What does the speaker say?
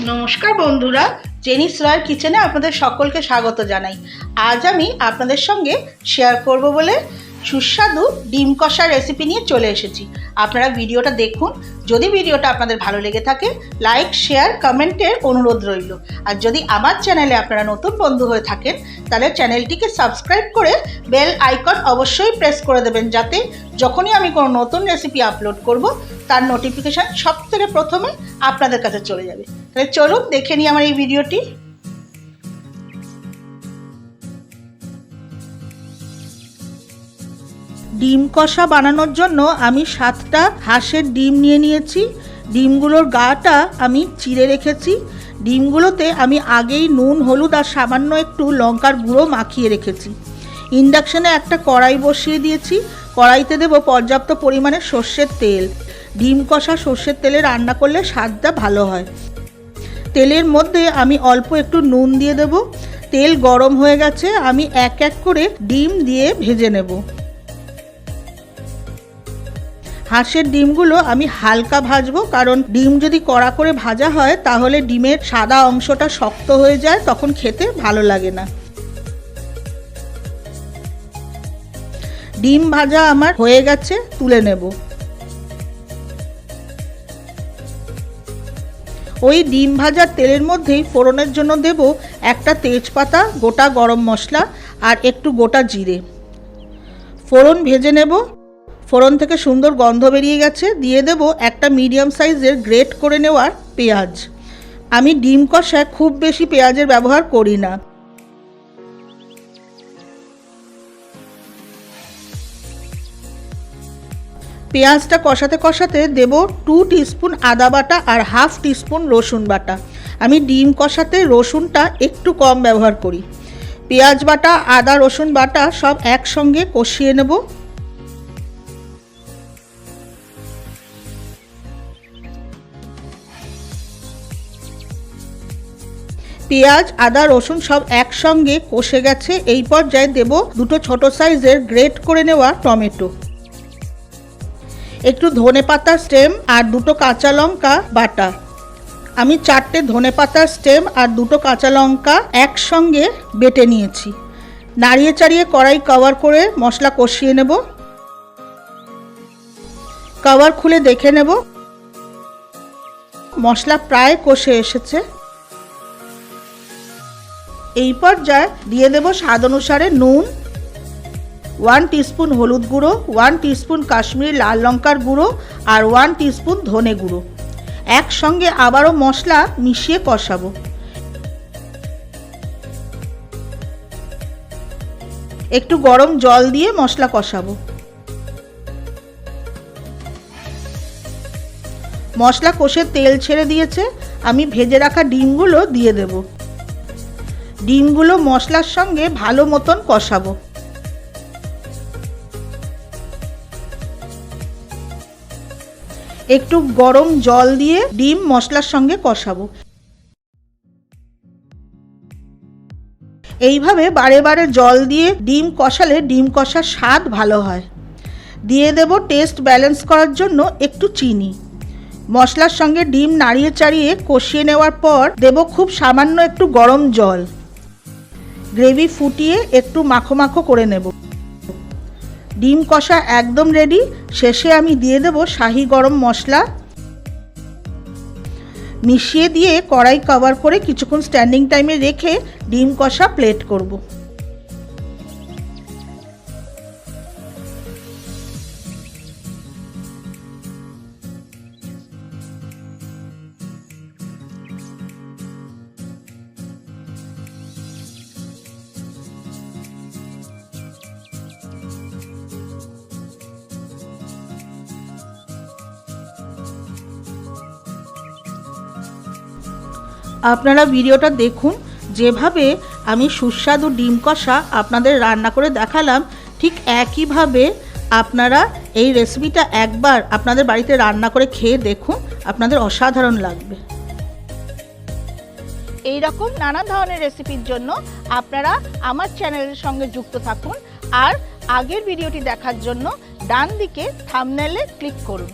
নমস্কার বন্ধুরা, জেনিস রয়ের কিচেনে আপনাদের সকলকে স্বাগত জানাই। আজ আমি আপনাদের সঙ্গে শেয়ার করব বলে সুস্বাদু ডিম কষা রেসিপি নিয়ে চলে এসেছি। আপনারা ভিডিওটা দেখুন। যদি ভিডিওটা আপনাদের ভালো লেগে থাকে লাইক, শেয়ার, কমেন্টের অনুরোধ রইল। আর যদি আমার চ্যানেলে আপনারা নতুন বন্ধু হয়ে থাকেন তাহলে চ্যানেলটিকে সাবস্ক্রাইব করে বেল আইকন অবশ্যই প্রেস করে দেবেন, যাতে যখনই আমি কোনো নতুন রেসিপি আপলোড করব তার নোটিফিকেশান সবথেকে প্রথমে আপনাদের কাছে চলে যাবে। তাহলে চলুন দেখে নিই আমার এই ভিডিওটি। ডিম কষা বানানোর জন্য আমি 7টা হাঁসের ডিম নিয়ে নিয়েছি। ডিমগুলোর গাটা আমি চিড়ে রেখেছি। ডিমগুলোতে আমি আগেই নুন, হলুদ আর সামান্য একটু লঙ্কার গুঁড়ো মাখিয়ে রেখেছি। ইন্ডাকশানে একটা কড়াই বসিয়ে দিয়েছি। কড়াইতে দেব পর্যাপ্ত পরিমাণে সর্ষের তেল। ডিম কষা সর্ষের তেলে রান্না করলে স্বাদটা ভালো হয়। তেলের মধ্যে আমি অল্প একটু নুন দিয়ে দেব। তেল গরম হয়ে গেছে, আমি এক এক করে ডিম দিয়ে ভেজে নেব। হাঁসের ডিমগুলো আমি হালকা ভাজবো, কারণ ডিম যদি কড়া করে ভাজা হয় তাহলে ডিমের সাদা অংশটা শক্ত হয়ে যায়, তখন খেতে ভালো লাগে না। ডিম ভাজা আমার হয়ে গেছে, তুলে নেব। ওই ডিম ভাজার তেলের মধ্যেই ফোড়নের জন্য দেব একটা তেজপাতা, গোটা গরম মশলা আর একটু গোটা জিরে। ফোড়ন ভেজে নেব। ফোড়ন থেকে সুন্দর গন্ধ বেরিয়ে গেছে, দিয়ে দেব একটা মিডিয়াম সাইজের গ্রেট করে নেওয়া পেঁয়াজ। আমি ডিম কষায় খুব বেশি পেঁয়াজের ব্যবহার করি না। পেঁয়াজটা কষাতে কষাতে দেব 2 টিস্পুন আদা বাটা আর 1/2 টিস্পুন রসুন বাটা। আমি ডিম কষাতে রসুনটা একটু কম ব্যবহার করি। পেঁয়াজ বাটা, আদা, রসুন বাটা সব একসঙ্গে কষিয়ে নেব। পেঁয়াজ, আদা, রসুন সব একসঙ্গে কষে গেছে। এই পর্যায়ে দেব 2টো ছোট সাইজের গ্রেট করে নেওয়া টমেটো, একটু ধনেপাতার স্টেম আর 2টো কাঁচা লঙ্কা বাটা। আমি 4টে ধনেপাতার স্টেম আর 2টো কাঁচা লঙ্কা একসঙ্গে বেটে নিয়েছি। নাড়িয়ে চাড়িয়ে কড়াই কভার করে মশলা কষিয়ে নেব। কভার খুলে দেখে নেব, মশলা প্রায় কষে এসেছে। এই পর্যায়ে দিয়ে দেব স্বাদ অনুসারে নুন, 1 টিস্পুন হলুদ গুঁড়ো, 1 টিস্পুন কাশ্মীরি লাল লঙ্কার গুঁড়ো আর 1 টিস্পুন ধনে গুঁড়ো। একসঙ্গে আবারও মশলা মিশিয়ে কষাবো। একটু গরম জল দিয়ে মশলা কষাবো। মশলা কষে তেল ছেড়ে দিয়েছে, আমি ভেজে রাখা ডিমগুলো দিয়ে দেব। ডিমগুলো মশলার সঙ্গে ভালো মতন কষাবো। একটু গরম জল দিয়ে ডিম মশলার সঙ্গে কষাবো। এইভাবে বারে বারে জল দিয়ে ডিম কষালে ডিম কষার স্বাদ ভালো হয়। দিয়ে দেব টেস্ট ব্যালেন্স করার জন্য একটু চিনি। মশলার সঙ্গে ডিম নাড়িয়ে চাড়িয়ে কষিয়ে নেওয়ার পর দেব খুব সামান্য একটু গরম জল। গ্রেভি ফুটিয়ে একটু মাখো মাখো করে নেব। ডিম কষা একদম রেডি। শেষে আমি দিয়ে দেব শাহি গরম মশলা। মিশিয়ে দিয়ে কড়াই কভার করে কিছুক্ষণ স্ট্যান্ডিং টাইমে রেখে ডিম কষা প্লেট করব। আপনারা ভিডিওটা দেখুন। যেভাবে আমি সুস্বাদু ডিম কষা আপনাদের রান্না করে দেখালাম, ঠিক একইভাবে আপনারা এই রেসিপিটা একবার আপনাদের বাড়িতে রান্না করে খেয়ে দেখুন, আপনাদের অসাধারণ লাগবে। এই রকম নানা ধরনের রেসিপির জন্য আপনারা আমার চ্যানেলের সঙ্গে যুক্ত থাকুন। আর আগের ভিডিওটি দেখার জন্য ডান দিকে থাম্বনেইলে ক্লিক করুন।